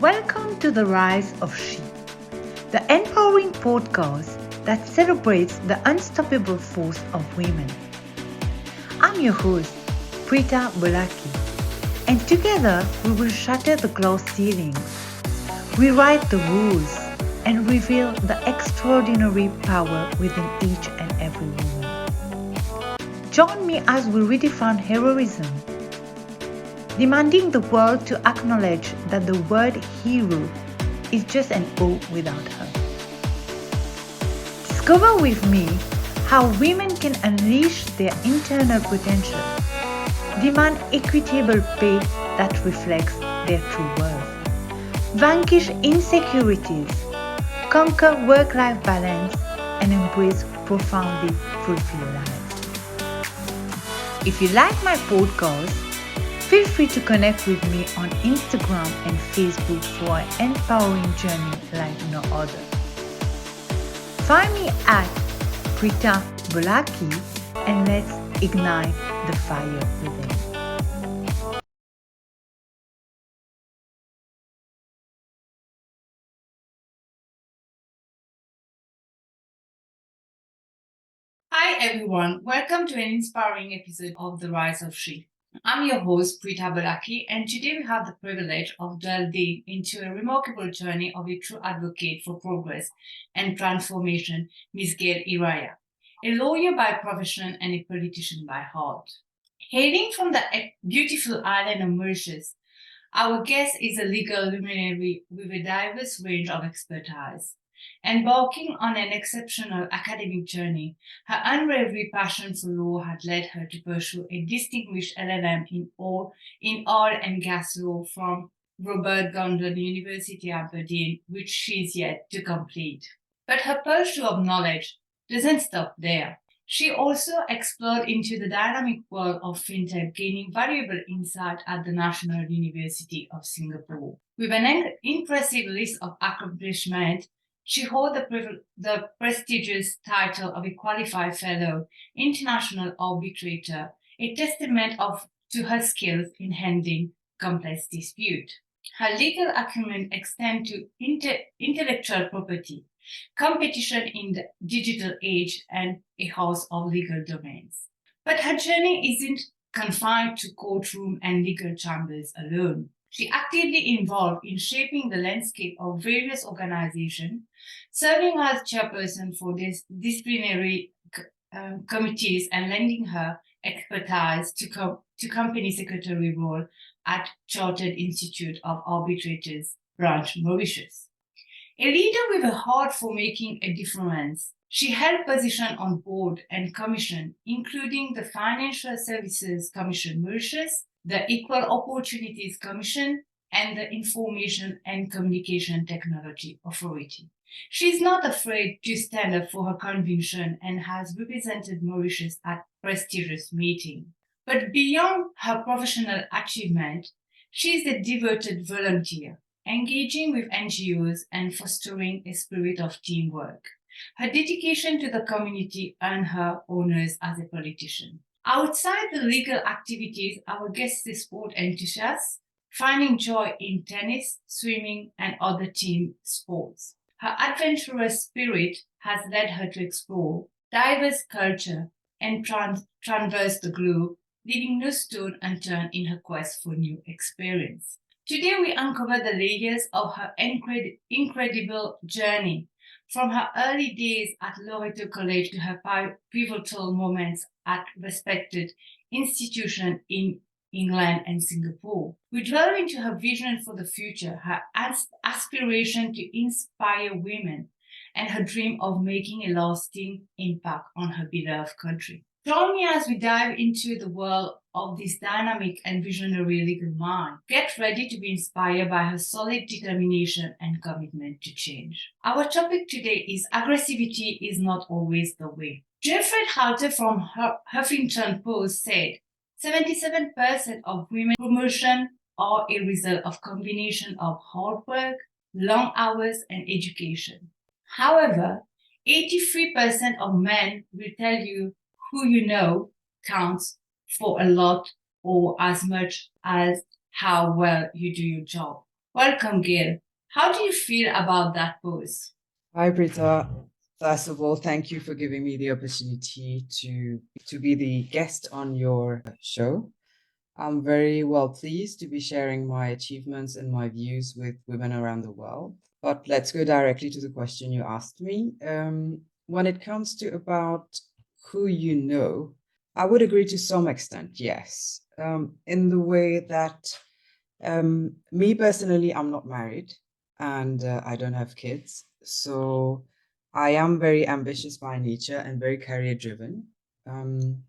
Welcome to the Rise of She, the empowering podcast that celebrates the unstoppable force of women. I'm your host, Preeta Bolaki, and together we will shatter the glass ceilings, rewrite the rules, and reveal the extraordinary power within each and every woman. Join me as we redefine heroism, demanding the world to acknowledge that the word hero is just an O without her. Discover with me how women can unleash their internal potential, demand equitable pay that reflects their true worth, vanquish insecurities, conquer work-life balance, and embrace profoundly fulfilled lives. If you like my podcast, feel free to connect with me on Instagram and Facebook for an empowering journey like no other. Find me at Preeta Bolaki and let's ignite the fire within. Hi everyone, welcome to an inspiring episode of The Rise of She. I'm your host Preeta Bolaki, and today we have the privilege of delving into a remarkable journey of a true advocate for progress and transformation, Miss Gayle Yerriah, a lawyer by profession and a politician by heart. Hailing from the beautiful island of Mauritius, our guest is a legal luminary with a diverse range of expertise. Embarking on an exceptional academic journey, her unwavering passion for law had led her to pursue a distinguished LLM in oil and gas law from Robert Gundon University, Aberdeen, which she is yet to complete. But her pursuit of knowledge doesn't stop there. She also explored into the dynamic world of fintech, gaining valuable insight at the National University of Singapore. With an impressive list of accomplishments, she holds the prestigious title of a qualified fellow, international arbitrator, a testament to her skills in handling complex disputes. Her legal acumen extends to intellectual property, competition in the digital age, and a host of legal domains. But her journey isn't confined to courtroom and legal chambers alone. She actively involved in shaping the landscape of various organizations, serving as chairperson for disciplinary committees and lending her expertise to company secretary role at Chartered Institute of Arbitrators, branch Mauritius. A leader with a heart for making a difference, she held positions on board and commission, including the Financial Services Commission Mauritius, the Equal Opportunities Commission, and the Information and Communication Technology Authority. She is not afraid to stand up for her conviction and has represented Mauritius at prestigious meetings. But beyond her professional achievement, she is a devoted volunteer, engaging with NGOs and fostering a spirit of teamwork. Her dedication to the community earned her honors as a politician. Outside the legal activities, our guest is a sport enthusiast, finding joy in tennis, swimming, and other team sports. Her adventurous spirit has led her to explore diverse culture and traverse the globe, leaving no stone unturned in her quest for new experience. Today, we uncover the layers of her incredible journey, from her early days at Loreto College to her pivotal moments at respected institutions in England and Singapore. We delve into her vision for the future, her aspiration to inspire women, and her dream of making a lasting impact on her beloved country. Join me as we dive into the world of this dynamic and visionary legal mind. Get ready to be inspired by her solid determination and commitment to change. Our topic today is aggressivity is not always the way. Jeffrey Halter from Huffington Post said, 77% of women promotion are a result of combination of hard work, long hours, and education. However, 83% of men will tell you who you know counts for a lot or as much as how well you do your job. Welcome, Gail. How do you feel about that pose? Hi, Brita. First of all, thank you for giving me the opportunity to be the guest on your show. I'm very well pleased to be sharing my achievements and my views with women around the world. But let's go directly to the question you asked me. When it comes to about who you know, I would agree to some extent, yes. In the way that me personally, I'm not married and I don't have kids. So I am very ambitious by nature and very career driven. Um,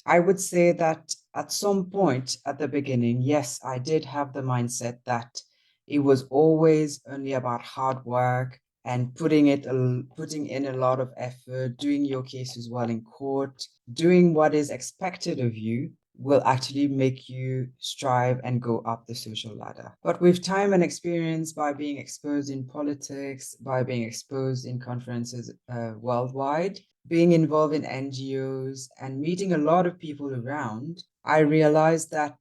I would say that at some point at the beginning, yes, I did have the mindset that it was always only about hard work and putting in a lot of effort, doing your cases well in court, doing what is expected of you will actually make you strive and go up the social ladder. But with time and experience, by being exposed in politics, by being exposed in conferences worldwide, being involved in NGOs and meeting a lot of people around, I realized that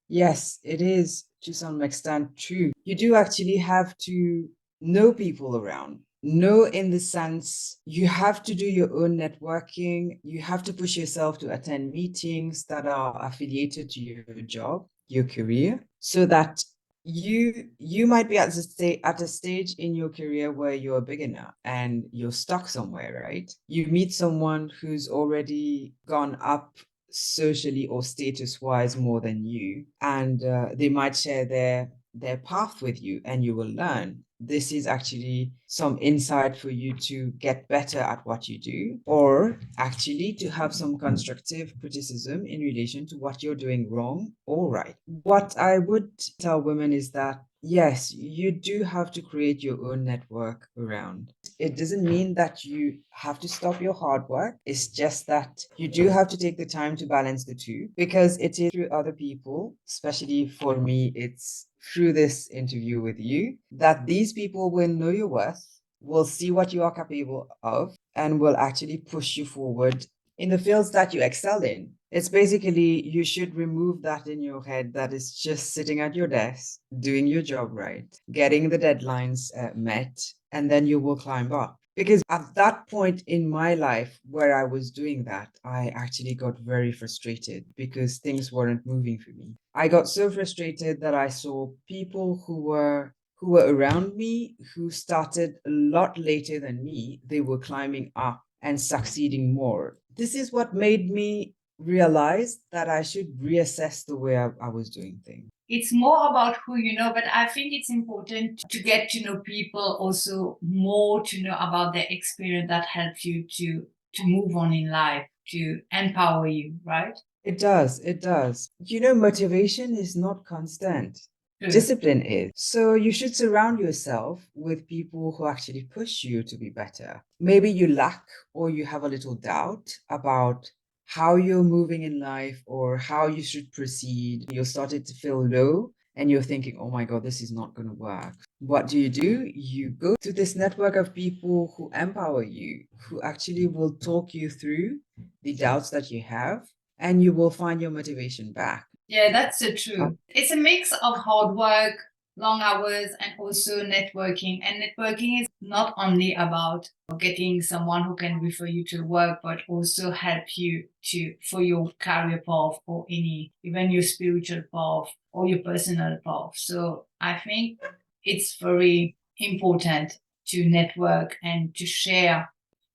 yes, it is to some extent true. You do actually have to know people around. Know in the sense you have to do your own networking, you have to push yourself to attend meetings that are affiliated to your job, your career, so that you might be at a stage in your career where you're a beginner and you're stuck somewhere, right? You meet someone who's already gone up socially or status wise more than you, and they might share their path with you, and you will learn. This is actually some insight for you to get better at what you do, or actually to have some constructive criticism in relation to what you're doing wrong or right. What I would tell women is that yes, you do have to create your own network around. It doesn't mean that you have to stop your hard work. It's just that you do have to take the time to balance the two, because it is through other people, especially for me, it's through this interview with you, that these people will know your worth, will see what you are capable of, and will actually push you forward in the fields that you excel in. It's basically, you should remove that in your head that is just sitting at your desk, doing your job right, getting the deadlines met, and then you will climb up. Because at that point in my life where I was doing that, I actually got very frustrated because things weren't moving for me. I got so frustrated that I saw people who were around me who started a lot later than me. They were climbing up and succeeding more. This is what made me realize that I should reassess the way I was doing things. It's more about who you know, but I think it's important to get to know people also more, to know about their experience that helps you to move on in life, to empower you, right? It does. It does. Motivation is not constant. True. Discipline is. So you should surround yourself with people who actually push you to be better. Maybe you lack or you have a little doubt about how you're moving in life or how you should proceed. You're starting to feel low and you're thinking, oh my God, this is not going to work. What do? You go to this network of people who empower you, who actually will talk you through the doubts that you have, and you will find your motivation back. Yeah, that's so true. It's a mix of hard work, long hours, and also networking. And networking is not only about getting someone who can refer you to work, but also help you to for your career path or even your spiritual path or your personal path. So I think it's very important to network and to share,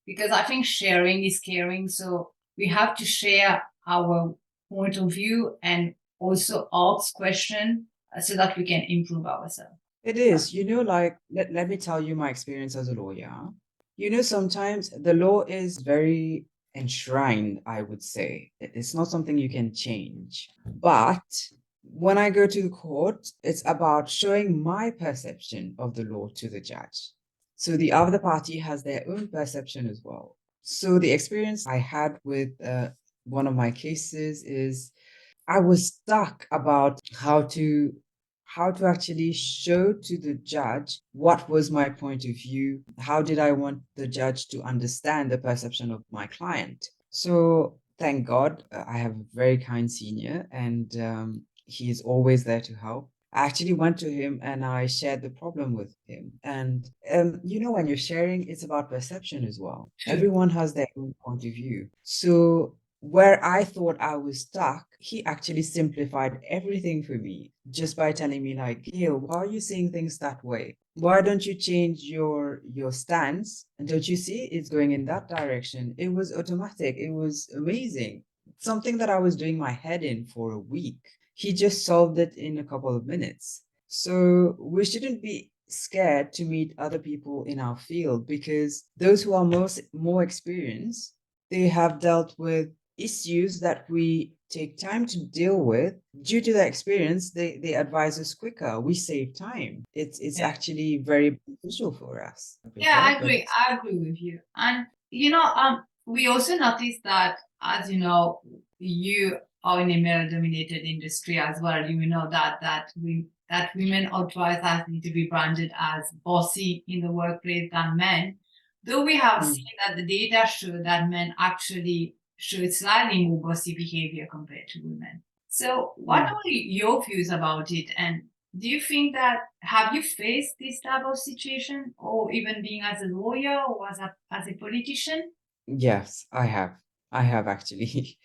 because I think sharing is caring. So we have to share our point of view and also ask question so that we can improve ourselves. It is, let me tell you my experience as a lawyer. Sometimes the law is very enshrined, I would say. It's not something you can change. But when I go to the court, it's about showing my perception of the law to the judge. So the other party has their own perception as well. So the experience I had with one of my cases is I was stuck about how to actually show to the judge what was my point of view. How did I want the judge to understand the perception of my client? So thank God I have a very kind senior, and he is always there to help. I actually went to him and I shared the problem with him. And when you're sharing, it's about perception as well. True. Everyone has their own point of view. So where I thought I was stuck, he actually simplified everything for me just by telling me, like, Gayle, why are you seeing things that way? Why don't you change your stance? And don't you see it's going in that direction? It was automatic. It was amazing. Something that I was doing my head in for a week. He just solved it in a couple of minutes. So we shouldn't be scared to meet other people in our field, because those who are more experienced, they have dealt with issues that we take time to deal with. Due to their experience, they advise us quicker. We save time. It's Yeah. actually very beneficial for us. Yeah, I But agree. I agree with you. And we also noticed that, as you know, you are in a male-dominated industry as well. You know that women outsiders need to be branded as bossy in the workplace than men. Though we have mm, seen that the data show that men actually show slightly more bossy behavior compared to women. So, what mm. are your views about it? And do you think that have you faced this type of situation, or even being as a lawyer or as a politician? Yes, I have. I have actually.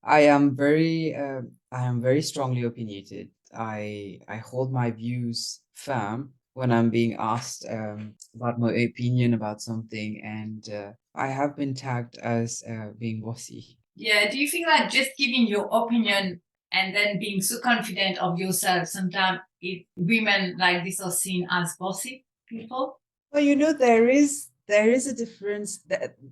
I am very strongly opinionated. I hold my views firm when I'm being asked about my opinion about something, and I have been tagged as being bossy. Yeah, do you think that just giving your opinion and then being so confident of yourself, sometimes if women like this are seen as bossy people? Well, there is a difference.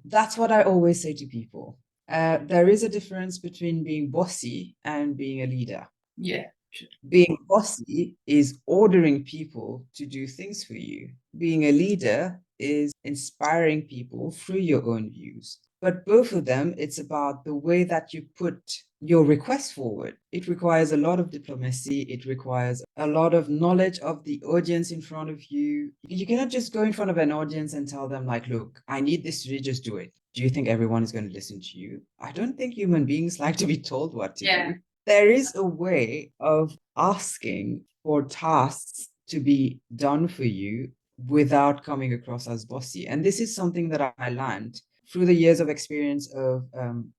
That's what I always say to people. There is a difference between being bossy and being a leader. Yeah, sure. Being bossy is ordering people to do things for you. Being a leader is inspiring people through your own views. But both of them, it's about the way that you put your request forward. It requires a lot of diplomacy. It requires a lot of knowledge of the audience in front of you. You cannot just go in front of an audience and tell them, like, look, I need this to just do it. Do you think everyone is going to listen to you? I don't think human beings like to be told what to Yeah, do. There is a way of asking for tasks to be done for you without coming across as bossy. And this is something that I learned through the years of experience of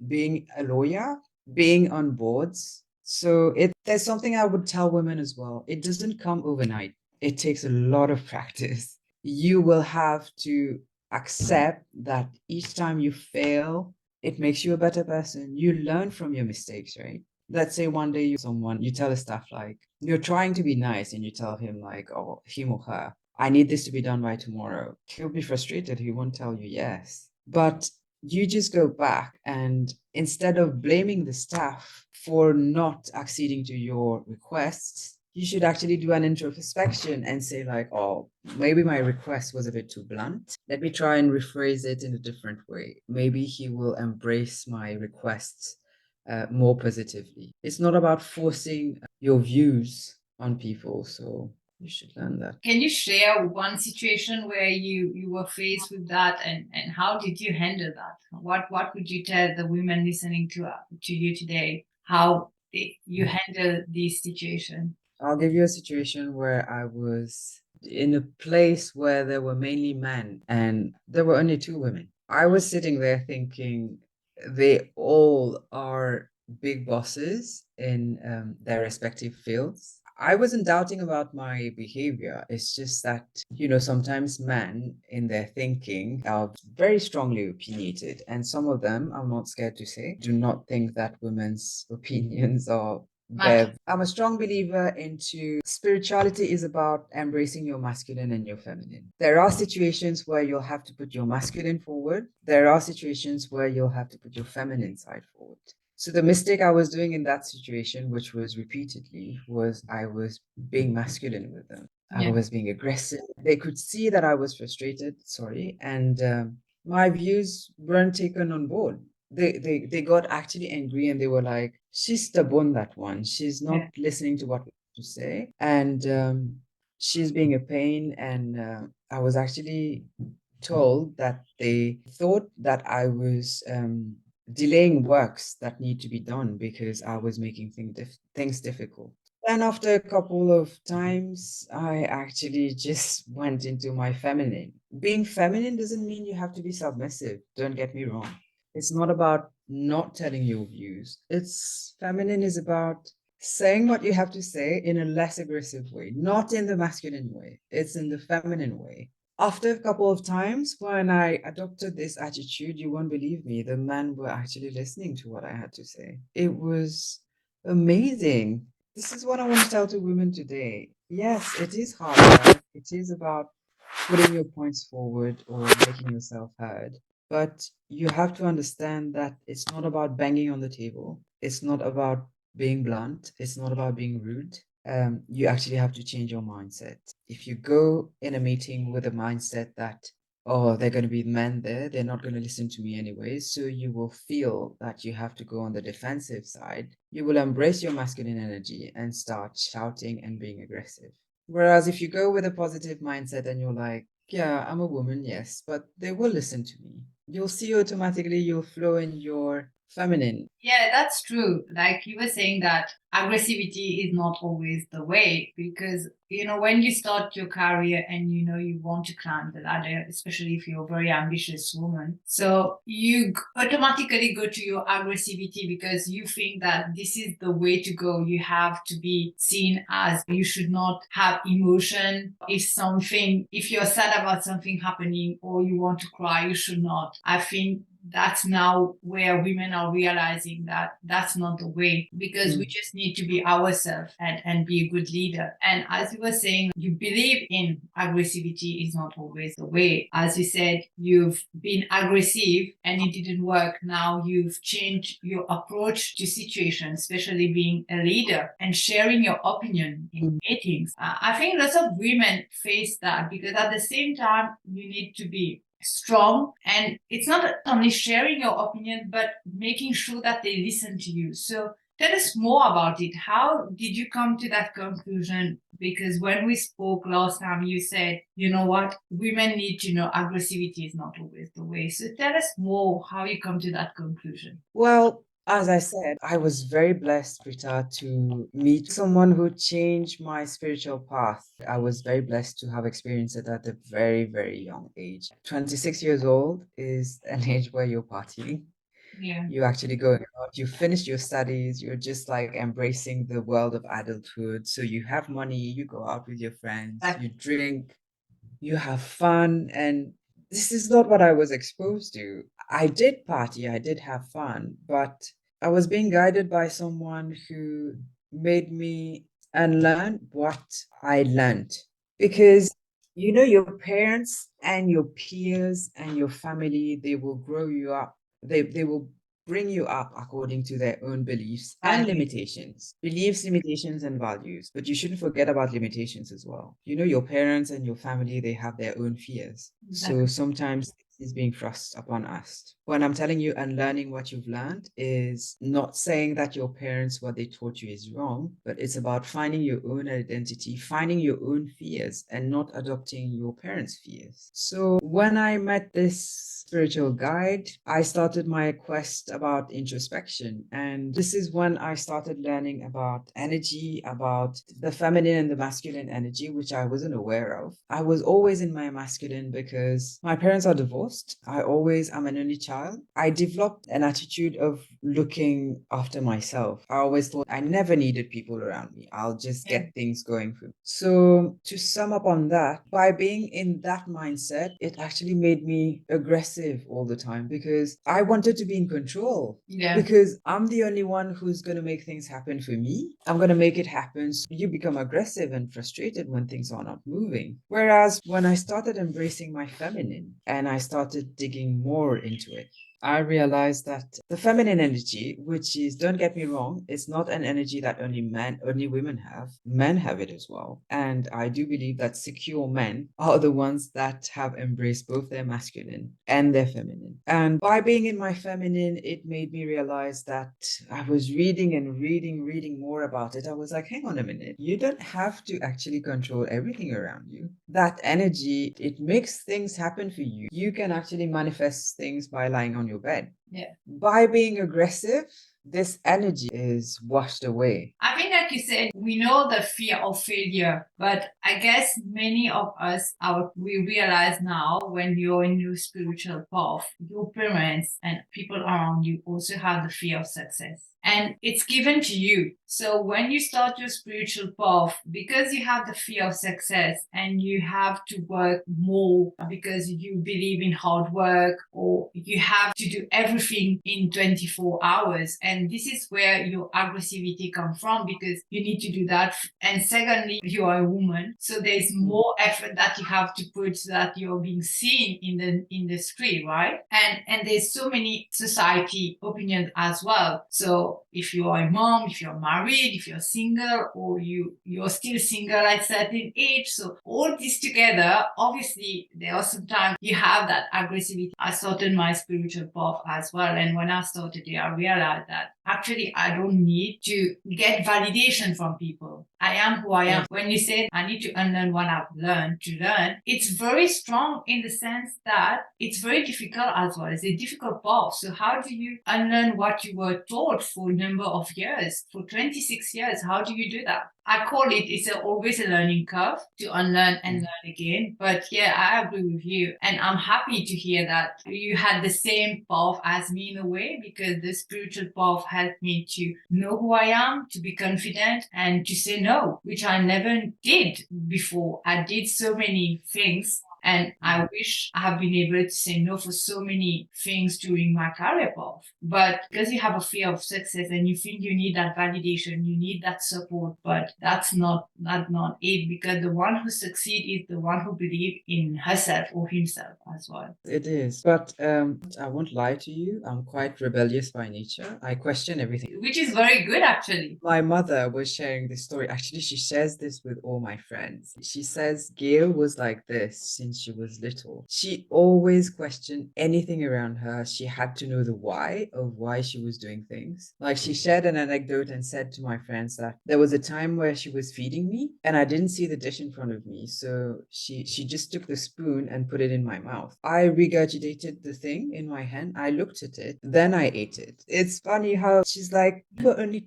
being a lawyer, being on boards. So there's something I would tell women as well. It doesn't come overnight. It takes a lot of practice. You will have to accept that each time you fail, it makes you a better person. You learn from your mistakes, right? Let's say one day you tell a staff, like, you're trying to be nice, and you tell him, like, oh, him or her, I need this to be done by tomorrow. He'll be frustrated. He won't tell you yes. But you just go back, and instead of blaming the staff for not acceding to your requests, you should actually do an introspection and say, like, oh, maybe my request was a bit too blunt. Let me try and rephrase it in a different way. Maybe he will embrace my requests more positively. It's not about forcing your views on people. So you should learn that. can you share one situation where you were faced with that, and how did you handle that? What would you tell the women listening to you today, how you handle this situation? I'll give you a situation where I was in a place where there were mainly men and there were only two women. I was sitting there thinking they all are big bosses in their respective fields. I wasn't doubting about my behavior. It's just that, sometimes men in their thinking are very strongly opinionated, and some of them, I'm not scared to say, do not think that women's opinions are Matter. I'm a strong believer into spirituality is about embracing your masculine and your feminine. There are situations where you'll have to put your masculine forward. There are situations where you'll have to put your feminine side forward. So the mistake I was doing in that situation, which was repeatedly, was I was being masculine with them. I Yeah. was being aggressive. They could see that I was frustrated, sorry, and my views weren't taken on board. They got actually angry, and they were like, she's stubborn, that one. She's not Yeah. listening to what we have to say, and she's being a pain. And I was actually told that they thought that I was delaying works that need to be done because I was making things difficult. And after a couple of times, I actually just went into my feminine. Being feminine doesn't mean you have to be submissive. Don't get me wrong. It's not about not telling your views. It's feminine is about saying what you have to say in a less aggressive way, not in the masculine way. It's in the feminine way. After a couple of times, when I adopted this attitude, you won't believe me, the men were actually listening to what I had to say. It was amazing. This is what I want to tell to women today. Yes, it is hard work. It is about putting your points forward or making yourself heard. But you have to understand that it's not about banging on the table. It's not about being blunt. It's not about being rude. You actually have to change your mindset. If you go in a meeting with a mindset that, oh, they're going to be men there, they're not going to listen to me anyway. So you will feel that you have to go on the defensive side. You will embrace your masculine energy and start shouting and being aggressive. Whereas if you go with a positive mindset and you're like, yeah, I'm a woman, yes, but they will listen to me. You'll see automatically you'll flow in your feminine. Yeah, that's true. Like you were saying that aggressivity is not always the way because, when you start your career and you want to climb the ladder, especially if you're a very ambitious woman. So you automatically go to your aggressivity because you think that this is the way to go. You have to be seen as you should not have emotion. If you're sad about something happening or you want to cry, you should not. I think that's now where women are realizing that that's not the way because we just need to be ourselves and be a good leader. And as you were saying, you believe in aggressivity is not always the way. As you said, you've been aggressive and it didn't work. Now you've changed your approach to situations, especially being a leader and sharing your opinion in meetings. I think lots of women face that because at the same time, you need to be strong, and it's not only sharing your opinion but making sure that they listen to you. So tell us more about it. How did you come to that conclusion? Because when we spoke last time, you said, you know what, women need to know aggressivity is not always the way. So tell us more how you come to that conclusion. Well, as I said, I was very blessed, Rita, to meet someone who changed my spiritual path. I was very blessed to have experienced it at a very, very young age. 26 years old is an age where you're partying. Yeah. You're actually going out, you finished your studies, you're just like embracing the world of adulthood. So you have money, you go out with your friends, you drink, you have fun, and this is not what I was exposed to. I did party, I did have fun, but I was being guided by someone who made me unlearn what I learned. Because your parents and your peers and your family, they will grow you up. They will bring you up according to their own beliefs and limitations. Beliefs, limitations, and values. But you shouldn't forget about limitations as well. Your parents and your family, they have their own fears. So sometimes is being thrust upon us. When I'm telling you unlearning what you've learned is not saying that your parents, what they taught you is wrong, but it's about finding your own identity, finding your own fears, and not adopting your parents' fears. So when I met this spiritual guide, I started my quest about introspection. And this is when I started learning about energy, about the feminine and the masculine energy, which I wasn't aware of. I was always in my masculine because my parents are divorced. I'm an only child. I developed an attitude of looking after myself. I always thought I never needed people around me. I'll just get things going for me. So to sum up on that, by being in that mindset, it actually made me aggressive all the time because I wanted to be in control. Yeah. Because I'm the only one who's going to make things happen for me. I'm going to make it happen. So you become aggressive and frustrated when things are not moving. Whereas when I started embracing my feminine and I started digging more into it, I realized that the feminine energy, which is, don't get me wrong, it's not an energy that only women have. Men have it as well. And I do believe that secure men are the ones that have embraced both their masculine and their feminine. And by being in my feminine, it made me realize that I was reading and reading more about it. I was like, hang on a minute, you don't have to actually control everything around you. That energy, it makes things happen for you. You can actually manifest things by lying on your bed. Yeah. By being aggressive, this energy is washed away. I think, like you said, we know the fear of failure, but I guess many of us, we realize now when you're in your spiritual path, your parents and people around you also have the fear of success. And it's given to you. So when you start your spiritual path, because you have the fear of success and you have to work more because you believe in hard work, or you have to do everything in 24 hours. And this is where your aggressivity comes from, because you need to do that. And secondly, you are a woman. So there's more effort that you have to put so that you're being seen in the screen, right? And there's so many society opinions as well. So if you are a mom, if you're married, if you're single, or you're still single at a certain age, so all this together, obviously there are sometimes you have that aggressivity. I started my spiritual path as well, and when I started it, I realized that actually I don't need to get validation from people. I am who I am. When you say I need to unlearn what I've learned to learn, it's very strong in the sense that it's very difficult as well. It's a difficult path. So how do you unlearn what you were taught for a number of years, for 26 years? How do you do that? I call it's always a learning curve to unlearn and learn again. But yeah, I agree with you. And I'm happy to hear that you had the same path as me in a way, because the spiritual path helped me to know who I am, to be confident, and to say no, which I never did before. I did so many things, and I wish I have been able to say no for so many things during my career path. But because you have a fear of success and you think you need that validation, you need that support, but that's not it, because the one who succeeds is the one who believes in herself or himself as well. It is. But I won't lie to you, I'm quite rebellious by nature. I question everything. Which is very good, actually. My mother was sharing this story. Actually, she shares this with all my friends. She says Gayle was like this since she was little. She always questioned anything around her. She had to know the why of why she was doing things. Like, she shared an anecdote and said to my friends that there was a time where she was feeding me and I didn't see the dish in front of me. So she just took the spoon and put it in my mouth. I regurgitated the thing in my hand. I looked at it, then I ate it. It's funny how she's like, you were only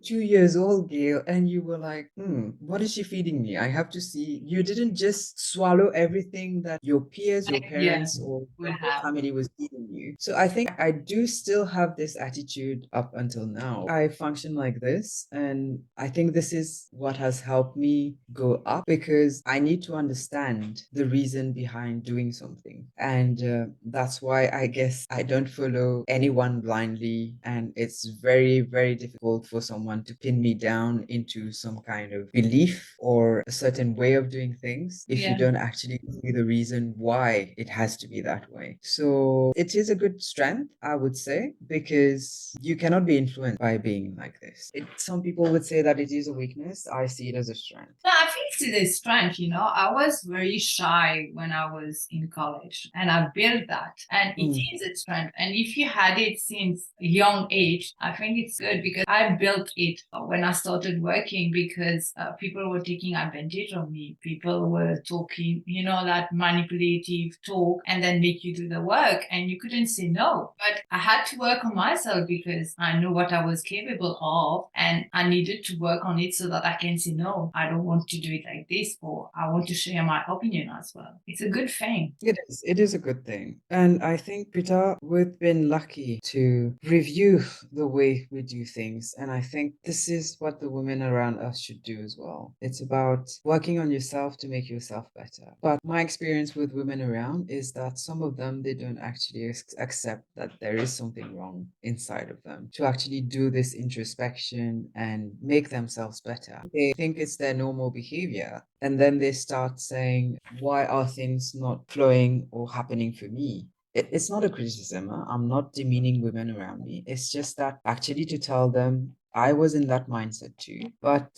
2 years old, Gayle, and you were like, what is she feeding me? I have to see. You didn't just swallow everything that your peers, your parents, or your whole family was feeding you. So I think I do still have this attitude up until now. I function like this, and I think this is what has helped me go up, because I need to understand the reason behind doing something. And that's why I guess I don't follow anyone blindly, and it's very, very difficult for someone to pin me down into some kind of belief or a certain way of doing things if you don't actually see the reason why it has to be that way. So it is a good strength, I would say, because you cannot be influenced by being like this. Some people would say that it is a weakness. I see it as a strength. No, I think it's a strength, I was very shy when I was in college, and I built that, and it is a strength. And if you had it since a young age, I think it's good, because I built it when I started working, because people were taking advantage of me. People were talking, that manipulative talk, and then make you do the work, and you couldn't say no. But I had to work on myself, because I knew what I was capable of, and I needed to work on it so that I can say no, I don't want to do it like this, or I want to share my opinion as well. It's a good thing. It is. It is a good thing. And I think, Peter, we've been lucky to review the way we do things. And I think this is what the women around us should do as well. It's about working on yourself to make yourself better. But my experience with women around is that some of them, they don't actually accept that there is something wrong inside of them, to actually do this introspection and make themselves better. They think it's their normal behavior. And then they start saying, why are things not flowing or happening for me? It's not a criticism. I'm not demeaning women around me. It's just that actually to tell them I was in that mindset too. But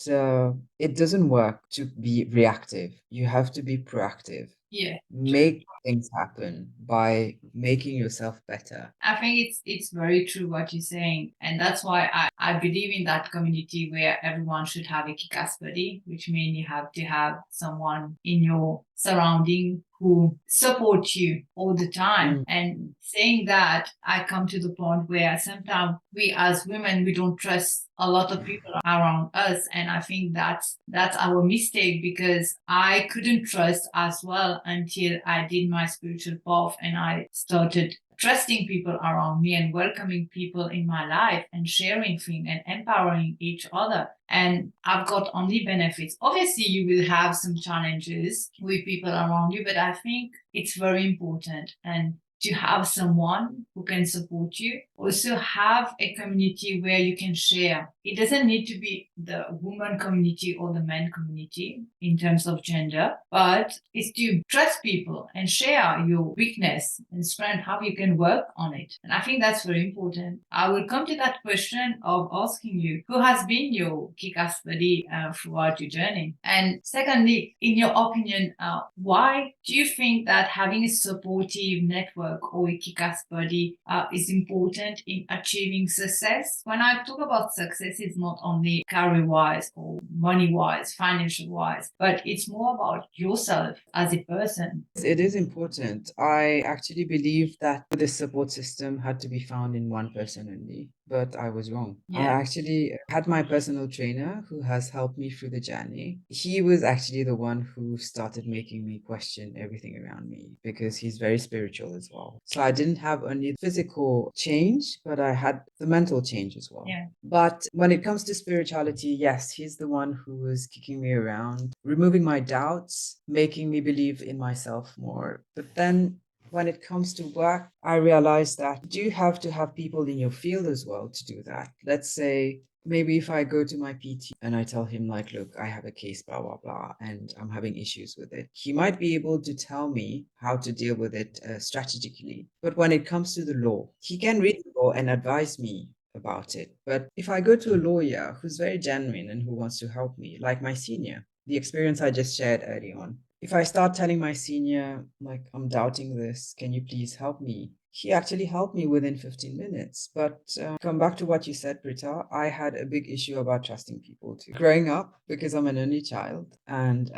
it doesn't work to be reactive. You have to be proactive. Yeah. Make things happen by making yourself better. I think it's very true what you're saying. And that's why I believe in that community where everyone should have a kick-ass buddy, which means you have to have someone in your surrounding who support you all the time. And saying that, I come to the point where sometimes we as women, we don't trust a lot of people around us. And I think that's our mistake, because I couldn't trust as well until I did my spiritual path and I started trusting people around me and welcoming people in my life and sharing things and empowering each other. And I've got only benefits. Obviously, you will have some challenges with people around you, but I think it's very important. And to have someone who can support you. Also have a community where you can share. It doesn't need to be the woman community or the men community in terms of gender, but it's to trust people and share your weakness and strength, how you can work on it. And I think that's very important. I will come to that question of asking you, who has been your kick-ass buddy throughout your journey? And secondly, in your opinion, why do you think that having a supportive network or a kick-ass buddy is important in achieving success? When I talk about success, it's not only career-wise or money-wise, financial-wise, but it's more about yourself as a person. It is important. I actually believe that the support system had to be found in one person only, but I was wrong. I actually had my personal trainer who has helped me through the journey. He was actually the one who started making me question everything around me, because he's very spiritual as well. So I didn't have only physical change, but I had the mental change as well. Yeah. But when it comes to spirituality, yes, he's the one who was kicking me around, removing my doubts, making me believe in myself more. But then when it comes to work, I realized that you do have to have people in your field as well to do that. Let's say maybe if I go to my PT and I tell him, like, look, I have a case, blah, blah, blah, and I'm having issues with it, he might be able to tell me how to deal with it strategically. But when it comes to the law, he can read the law and advise me about it. But if I go to a lawyer who's very genuine and who wants to help me, like my senior, the experience I just shared early on, if I start telling my senior, like, I'm doubting this, can you please help me? He actually helped me within 15 minutes. But come back to what you said, Britta, I had a big issue about trusting people too. Growing up, because I'm an only child, and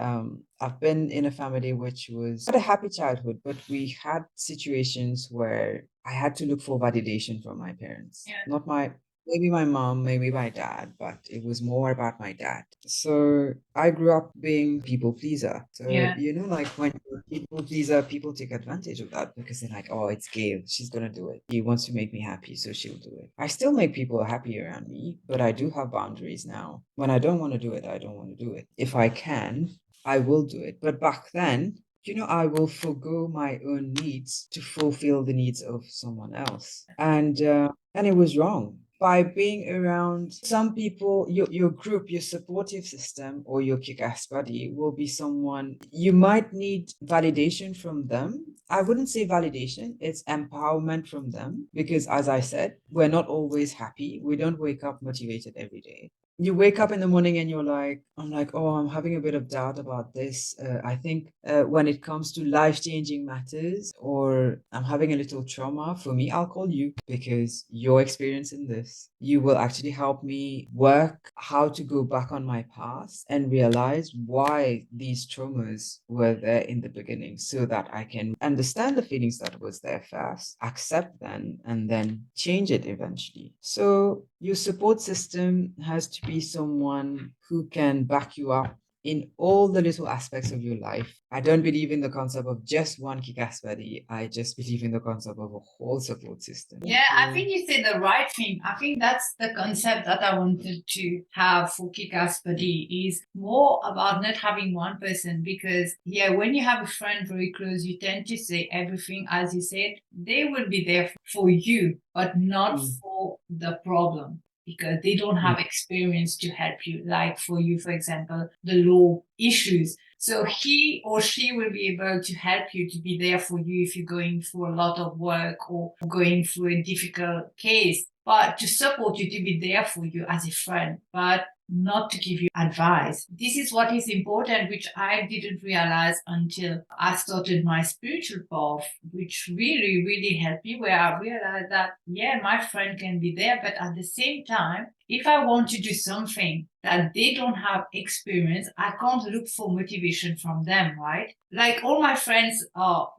I've been in a family which was not a happy childhood, but we had situations where I had to look for validation from my parents. Yeah. Not maybe my mom, maybe my dad, but it was more about my dad. So I grew up being people pleaser. So, like when you're a people pleaser, people take advantage of that because they're like, oh, it's Gayle. She's going to do it. She wants to make me happy, so she'll do it. I still make people happy around me, but I do have boundaries now. When I don't want to do it, I don't want to do it. If I can, I will do it. But back then, I will forgo my own needs to fulfill the needs of someone else. And it was wrong. By being around some people, your group, your supportive system, or your kick-ass buddy will be someone you might need validation from them. I wouldn't say validation, it's empowerment from them. Because as I said, we're not always happy. We don't wake up motivated every day. You wake up in the morning and I'm like, oh, I'm having a bit of doubt about this. I think when it comes to life-changing matters, or I'm having a little trauma, for me, I'll call you, because your experience in this, you will actually help me work how to go back on my past and realize why these traumas were there in the beginning, so that I can understand the feelings that was there first, accept them, and then change it eventually. So your support system has to be someone who can back you up in all the little aspects of your life. I don't believe in the concept of just one kick-ass buddy. I just believe in the concept of a whole support system. Yeah, I think you said the right thing. I think that's the concept that I wanted to have for kick-ass buddy, is more about not having one person, because when you have a friend very close, you tend to say everything. As you said, they will be there for you, but not for the problem, because they don't have experience to help you. Like for you, for example, the law issues. So he or she will be able to help you, to be there for you if you're going through a lot of work or going through a difficult case, but to support you, to be there for you as a friend. But not to give you advice. This is what is important, which I didn't realize until I started my spiritual path, which really, really helped me, where I realized that, yeah, my friend can be there, but at the same time, if I want to do something that they don't have experience, I can't look for motivation from them, right? Like all my friends are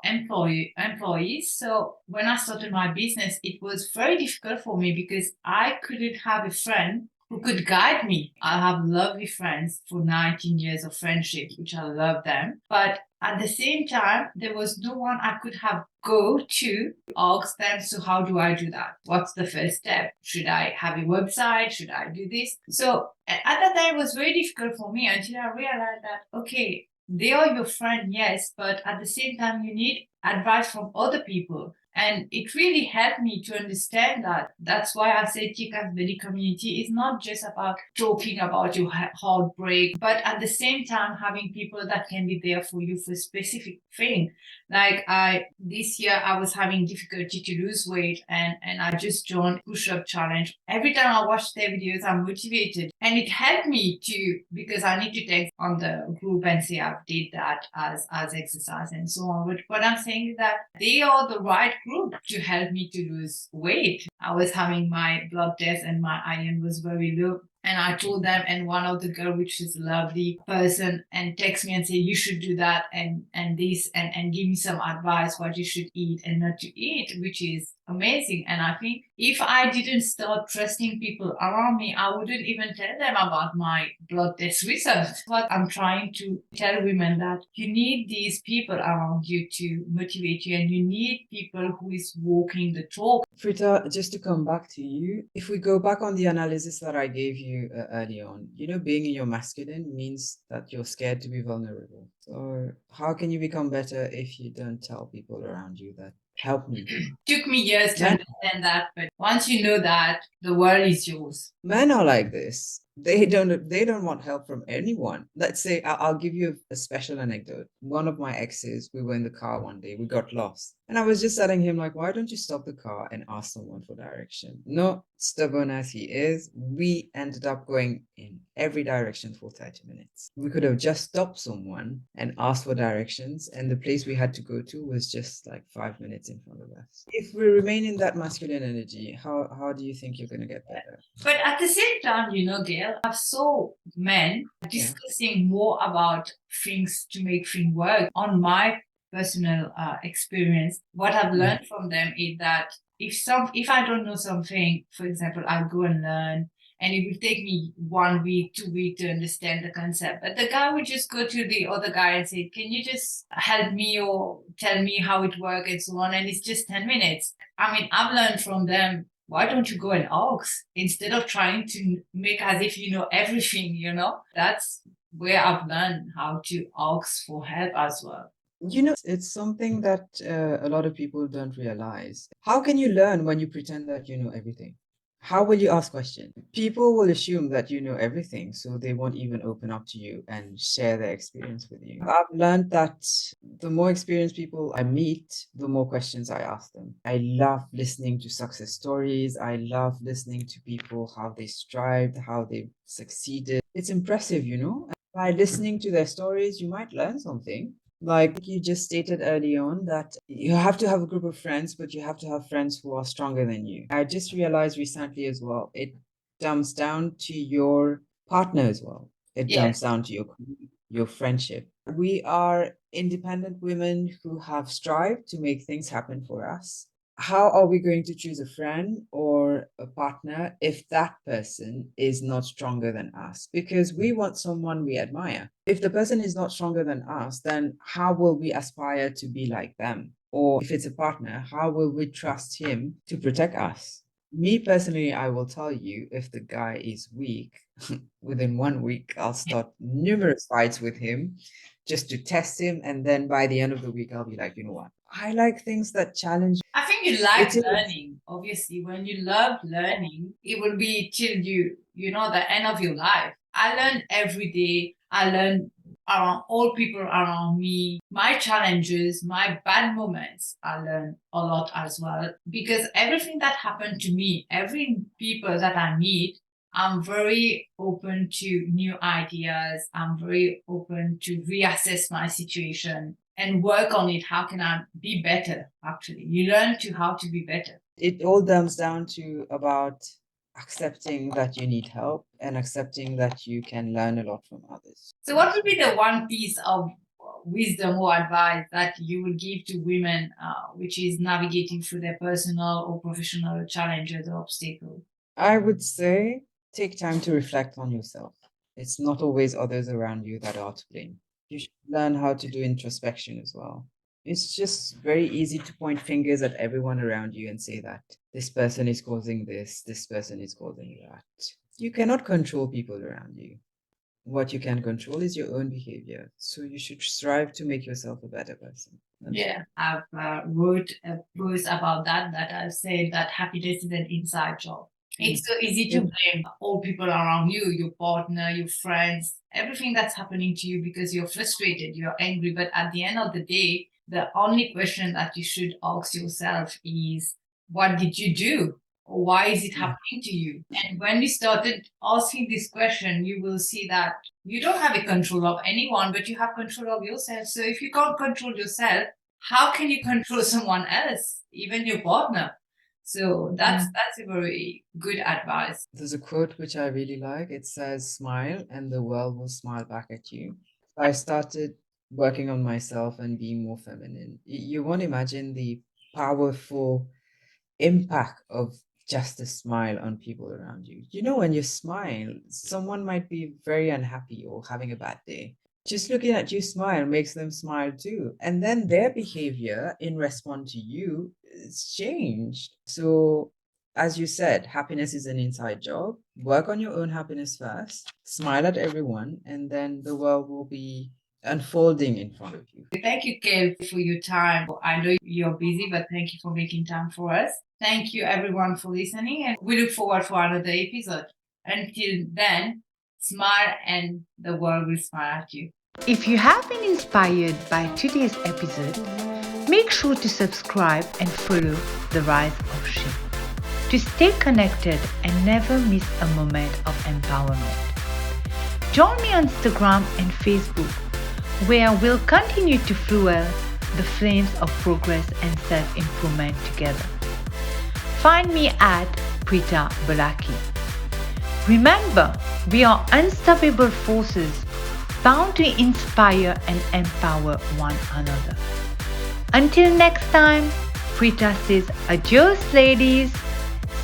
employees. So when I started my business, it was very difficult for me because I couldn't have a friend who could guide me. I have lovely friends for 19 years of friendship, which I love them. But at the same time, there was no one I could have go to ask them, so how do I do that? What's the first step? Should I have a website? Should I do this? So at that time, it was very difficult for me until I realized that, okay, they are your friend, yes, but at the same time, you need advice from other people. And it really helped me to understand that. That's why I say Tika's Belly community is not just about talking about your heartbreak, but at the same time having people that can be there for you for a specific thing. Like this year I was having difficulty to lose weight and I just joined push-up challenge. Every time I watch their videos, I'm motivated and it helped me to, because I need to text on the group and say I've did that as exercise and so on. But what I'm saying is that they are the right group to help me to lose weight. I was having my blood test and my iron was very low. And I told them, and one of the girl, which is a lovely person, and text me and say, you should do that and this and give me some advice what you should eat and not to eat, which is amazing. And I think if I didn't start trusting people around me, I wouldn't even tell them about my blood test results. What I'm trying to tell women that you need these people around you to motivate you, and you need people who is walking the talk. Frita, just to come back to you, if we go back on the analysis that I gave you early on, being in your masculine means that you're scared to be vulnerable. So how can you become better if you don't tell people around you that help me? Took me years to understand that, but once you know that, the world is yours. Men are like this. They don't want help from anyone. Let's say I'll give you a special anecdote. One of my exes, we were in the car one day, we got lost. And I was just telling him, like, why don't you stop the car and ask someone for direction? No, stubborn as he is, we ended up going in every direction for 30 minutes. We could have just stopped someone and asked for directions, and the place we had to go to was just like 5 minutes in front of us. If we remain in that masculine energy, how do you think you're going to get better? But at the same time, Gayle, I saw men discussing more about things to make things work. On my personal experience, what I've learned from them is that if I don't know something, for example, I'll go and learn, and it will take me 1 week, 2 weeks to understand the concept. But the guy would just go to the other guy and say, can you just help me or tell me how it works and so on? And it's just 10 minutes. I mean, I've learned from them. Why don't you go and ask instead of trying to make as if you know everything, That's where I've learned how to ask for help as well. It's something that a lot of people don't realize. How can you learn when you pretend that you know everything? How will you ask questions? People will assume that you know everything, so they won't even open up to you and share their experience with you. I've learned that the more experienced people I meet, the more questions I ask them. I love listening to success stories. I love listening to people, how they strived, how they succeeded. It's impressive, And by listening to their stories, you might learn something. Like you just stated early on, that you have to have a group of friends, but you have to have friends who are stronger than you. I just realized recently as well, it jumps down to your partner as well. It jumps down to your friendship. We are independent women who have strived to make things happen for us. How are we going to choose a friend or a partner if that person is not stronger than us? Because we want someone we admire. If the person is not stronger than us, then how will we aspire to be like them? Or if it's a partner, how will we trust him to protect us? Me personally, I will tell you, if the guy is weak, within 1 week, I'll start numerous fights with him just to test him. And then by the end of the week, I'll be like, you know what? I like things that challenge. I think you like learning. Obviously, when you love learning, it will be till the end of your life. I learn every day. I learn around all people around me, my challenges, my bad moments. I learn a lot as well, because everything that happened to me, every people that I meet, I'm very open to new ideas. I'm very open to reassess my situation and work on it. How can I be better? Actually, you learn to how to be better. It all comes down to about accepting that you need help and accepting that you can learn a lot from others. So, what would be the one piece of wisdom or advice that you would give to women, which is navigating through their personal or professional challenges or obstacles? I would say take time to reflect on yourself. It's not always others around you that are to blame. You should learn how to do introspection as well. It's just very easy to point fingers at everyone around you and say that this person is causing this person is causing that. You cannot control people around you. What you can control is your own behavior. So you should strive to make yourself a better person. Yeah, I've wrote a post about that I've said that happiness is an inside job. It's so easy to blame all people around you, your partner, your friends, everything that's happening to you because you're frustrated, you're angry. But at the end of the day, the only question that you should ask yourself is, what did you do? Or why is it happening to you? And when we started asking this question, you will see that you don't have a control of anyone, but you have control of yourself. So if you can't control yourself, how can you control someone else, even your partner? So that's a very good advice. There's a quote which I really like. It says, "Smile, and the world will smile back at you." I started working on myself and being more feminine. You won't imagine the powerful impact of just a smile on people around you. You know, when you smile, someone might be very unhappy or having a bad day. Just looking at you smile makes them smile too. And then their behavior in response to you is changed. So, as you said, happiness is an inside job. Work on your own happiness first, smile at everyone, and then the world will be unfolding in front of you. Thank you, Gayle, for your time. I know you're busy, but thank you for making time for us. Thank you, everyone, for listening, and we look forward for another episode. Until then, smile and the world will smile at you. If you have been inspired by today's episode, make sure to subscribe and follow The Rise of She to stay connected and never miss a moment of empowerment. Join me on Instagram and Facebook, where we'll continue to fuel the flames of progress and self-improvement together. Find me at Preeta Balaki. Remember, we are unstoppable forces bound to inspire and empower one another. Until next time, Preeta says adios, ladies.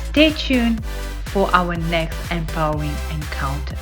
Stay tuned for our next empowering encounter.